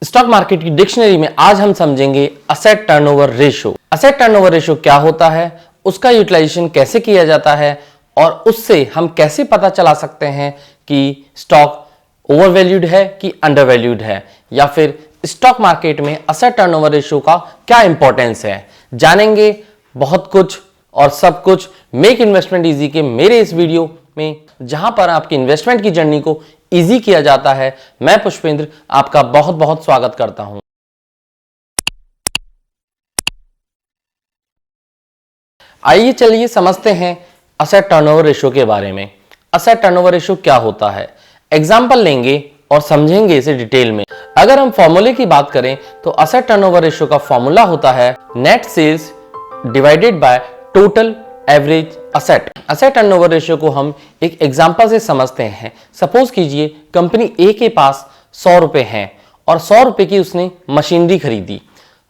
Stock market की dictionary में आज हम समझेंगे asset turnover ratio. Asset turnover ratio क्या होता है, उसका यूटिलाइजेशन कैसे किया जाता है और उससे हम कैसे पता चला सकते हैं कि स्टॉक ओवरवैल्यूड है कि अंडरवैल्यूड है, या फिर स्टॉक मार्केट में असेट टर्नओवर रेशो का क्या इंपॉर्टेंस है। जानेंगे बहुत कुछ और सब कुछ मेक इन्वेस्टमेंट इजी के मेरे इस वीडियो में, जहां पर आपकी इन्वेस्टमेंट की जर्नी को इजी किया जाता है। मैं पुष्पेंद्र आपका बहुत बहुत स्वागत करता हूं। आइए चलिए समझते हैं असेट टर्नओवर रेशो के बारे में। असेट टर्नओवर रेशो क्या होता है, एग्जांपल लेंगे और समझेंगे इसे डिटेल में। अगर हम फॉर्मूले की बात करें तो असेट टर्नओवर रेशो का फॉर्मूला होता है net sales divided by total average asset. Asset turnover ratio को हम एक एग्जांपल से समझते हैं। सपोज कीजिए कंपनी ए के पास 100 रुपए हैं और 100 रुपए की उसने मशीनरी खरीदी।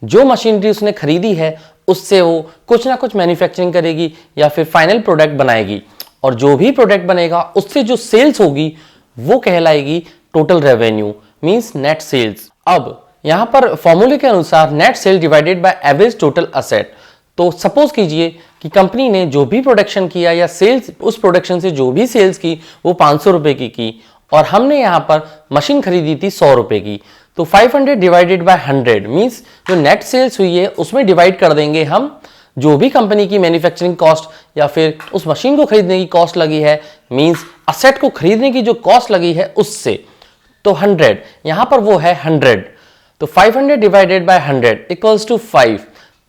जो मशीनरी उसने खरीदी है उससे वो कुछ ना कुछ मैन्युफैक्चरिंग करेगी या फिर फाइनल प्रोडक्ट बनाएगी, और जो भी प्रोडक्ट बनेगा उससे जो सेल्स होगी वो कहलाएगी total revenue, means net sales. अब यहां पर फॉर्मूले के अनुसार net sale divided by average total asset. तो सपोज कीजिए कि कंपनी ने जो भी प्रोडक्शन किया या सेल्स, उस प्रोडक्शन से जो भी सेल्स की वो 500 रुपए की और हमने यहां पर मशीन खरीदी थी 100 रुपए की। तो 500 डिवाइडेड बाय 100 मींस जो नेट सेल्स हुई है उसमें डिवाइड कर देंगे हम जो भी कंपनी की मैन्युफैक्चरिंग कॉस्ट या फिर उस मशीन को खरीदने की कॉस्ट लगी है, मींस असेट को खरीदने की जो कॉस्ट लगी है उससे। तो 100 यहां पर वो है 100, तो 500 divided by 100 equals to 5,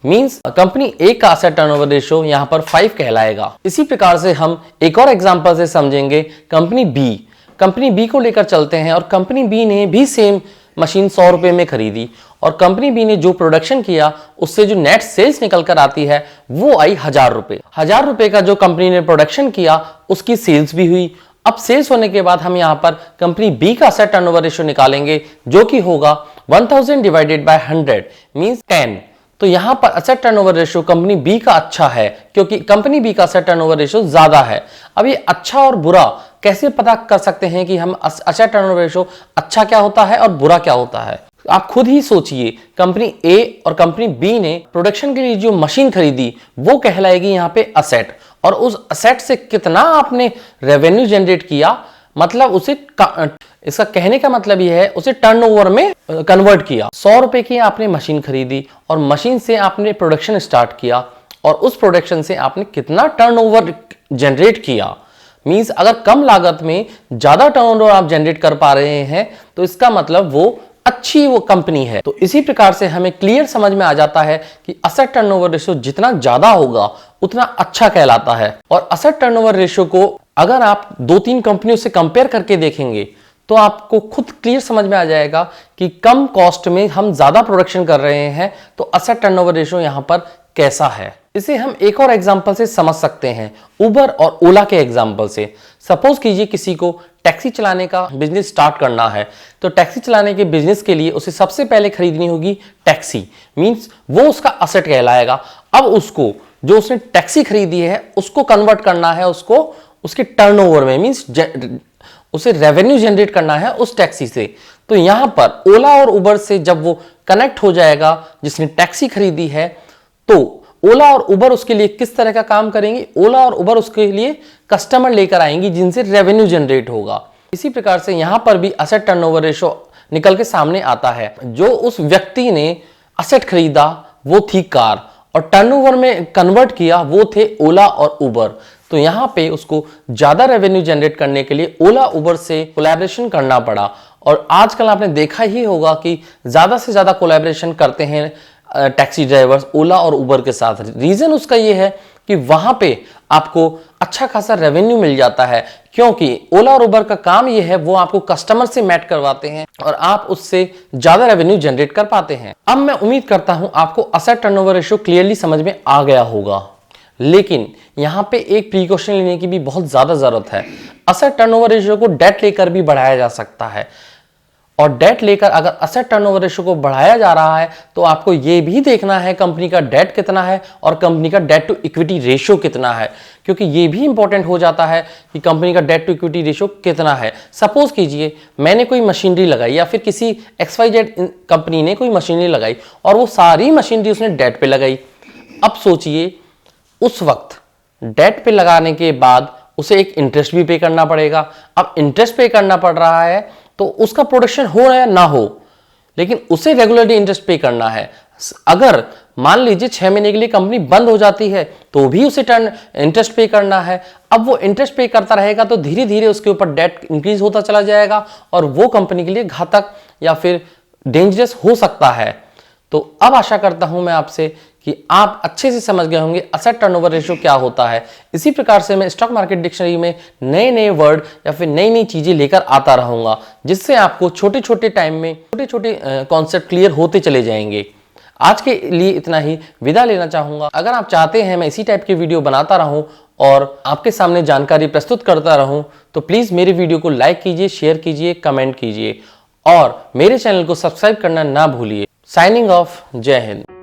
means company A का असेट टर्नओवर रेशियो यहां पर 5 कहलाएगा। इसी प्रकार से हम एक और एग्जांपल से समझेंगे कंपनी बी को लेकर चलते हैं। और कंपनी बी ने भी सेम मशीन 100 रुपए में खरीदी और कंपनी बी ने जो प्रोडक्शन किया उससे जो नेट सेल्स निकल कर आती है वो आई 1000 रुपए। 1000 रुपए का जो कंपनी ने प्रोडक्शन किया उसकी सेल्स भी हुई। अब सेल्स होने के बाद हम यहां पर कंपनी बी का असेट टर्नओवर रेशियो निकालेंगे जो कि होगा 1000 डिवाइडेड बाय 100 मींस 10। तो यहां पर asset turnover ratio company B का अच्छा है क्योंकि कंपनी बी का असेट टर्नओवर रेशियो ज्यादा है। अब ये अच्छा और बुरा कैसे पता कर सकते हैं कि हम असेट टर्नओवर रेशियो अच्छा क्या होता है और बुरा क्या होता है। आप खुद ही सोचिए, कंपनी ए और कंपनी बी ने प्रोडक्शन के लिए जो मशीन खरीदी वो कहलाएगी यहाँ पे असेट, और उस असेट से कितना आपने रेवेन्यू जनरेट किया, मतलब उसे इसका कहने का मतलब यह है उसे टर्नओवर में कन्वर्ट किया। 100 रुपए की आपने मशीन खरीदी और मशीन से आपने प्रोडक्शन स्टार्ट किया और उस प्रोडक्शन से आपने कितना टर्नओवर जनरेट किया। मींस अगर कम लागत में ज्यादा टर्नओवर आप जनरेट कर पा रहे हैं तो इसका मतलब वो अच्छी वो कंपनी है। तो इसी प्रकार से हमें क्लियर समझ में आ जाता है कि असेट टर्नओवर रेशियो जितना ज्यादा होगा उतना अच्छा कहलाता है। और असेट टर्नओवर रेशियो को अगर आप 2-3 कंपनियों से कंपेयर करके देखेंगे तो आपको खुद क्लियर समझ में आ जाएगा कि कम कॉस्ट में हम ज्यादा प्रोडक्शन कर रहे हैं तो असेट टर्नओवर रेशियो यहां पर कैसा है। इसे हम एक और एग्जांपल से समझ सकते हैं, उबर और ओला के एग्जांपल से। सपोज कीजिए किसी को टैक्सी चलाने का बिजनेस स्टार्ट करना है, तो टैक्सी चलाने के बिजनेस के लिए उसे सबसे पहले खरीदनी होगी टैक्सी, मींस वो उसका असेट कहलाएगा। अब उसको जो उसने टैक्सी खरीदी है उसको कन्वर्ट करना है, उसको उसके टर्नओवर में, मींस उसे रेवेन्यू जनरेट करना है उस टैक्सी से। तो यहां पर ओला और उबर से जब वो कनेक्ट हो जाएगा जिसने टैक्सी खरीदी है, तो ओला और उबर उसके लिए किस तरह का काम करेंगे, ओला और उबर उसके लिए कस्टमर लेकर आएंगी जिनसे रेवेन्यू जनरेट होगा। इसी प्रकार से यहां पर भी असेट टर्नओवर रेशियो निकल के सामने आता है। जो उस व्यक्ति ने असेट खरीदा वो थी कार और टर्नओवर में कन्वर्ट किया वो थे ओला और उबर। तो यहां पे उसको ज्यादा रेवेन्यू जनरेट करने के लिए ओला उबर से कोलैबोरेशन करना पड़ा। और आजकल आपने देखा ही होगा कि ज्यादा से ज्यादा कोलैबोरेशन करते हैं टैक्सी ड्राइवर्स ओला और उबर के साथ। रीजन उसका ये है कि वहां पे आपको अच्छा खासा रेवेन्यू मिल जाता है, क्योंकि ओला और उबर का काम ये है वो आपको कस्टमर से मैच करवाते हैं और आप उससे ज्यादा रेवेन्यू जनरेट कर पाते हैं। अब मैं उम्मीद करता हूं आपको असेट टर्नओवर रेशियो क्लियरली समझ में आ गया होगा, लेकिन यहां पे एक प्रिकॉशन लेने की भी बहुत ज्यादा जरूरत है। असेट टर्नओवर रेशियो को डेट लेकर भी बढ़ाया जा सकता है। और डेट लेकर अगर असेट टर्नओवर रेशियो को बढ़ाया जा रहा है तो आपको यह भी देखना है कंपनी का डेट कितना है और कंपनी का डेट टू इक्विटी रेशियो कितना है, क्योंकि यह भी इंपॉर्टेंट हो जाता है कि कंपनी का डेट टू इक्विटी रेशियो कितना है। सपोज कीजिए मैंने कोई मशीनरी लगाई या फिर किसी XYZ कंपनी ने कोई मशीनरी लगाई और वो सारी मशीनरी उसने डेट पे लगाई। अब सोचिए उस वक्त डेट पे लगाने के बाद उसे एक इंटरेस्ट भी पे करना पड़ेगा। अब इंटरेस्ट पे करना पड़ रहा है तो उसका प्रोडक्शन हो या ना हो, लेकिन उसे रेगुलरली इंटरेस्ट पे करना है। अगर मान लीजिए 6 महीने के लिए कंपनी बंद हो जाती है तो भी उसे इंटरेस्ट पे करना है। अब वो इंटरेस्ट पे करता रहेगा तो धीरे धीरे उसके ऊपर डेट इंक्रीज होता चला जाएगा और वो कंपनी के लिए घातक या फिर डेंजरस हो सकता है। तो अब आशा करता हूं मैं आपसे कि आप अच्छे से समझ गए होंगे असेट टर्नओवर रेशियो क्या होता है। इसी प्रकार से मैं स्टॉक मार्केट डिक्शनरी में नए नए वर्ड या फिर नई नई चीजें लेकर आता रहूंगा, जिससे आपको छोटे छोटे टाइम में छोटे छोटे कॉन्सेप्ट क्लियर होते चले जाएंगे। आज के लिए इतना ही, विदा लेना चाहूंगा। अगर आप चाहते हैं मैं इसी टाइप के वीडियो बनाता रहूं और आपके सामने जानकारी प्रस्तुत करता रहूं तो प्लीज मेरे वीडियो को लाइक कीजिए, शेयर कीजिए, कमेंट कीजिए और मेरे चैनल को सब्सक्राइब करना ना भूलिए। साइनिंग ऑफ, जय हिंद।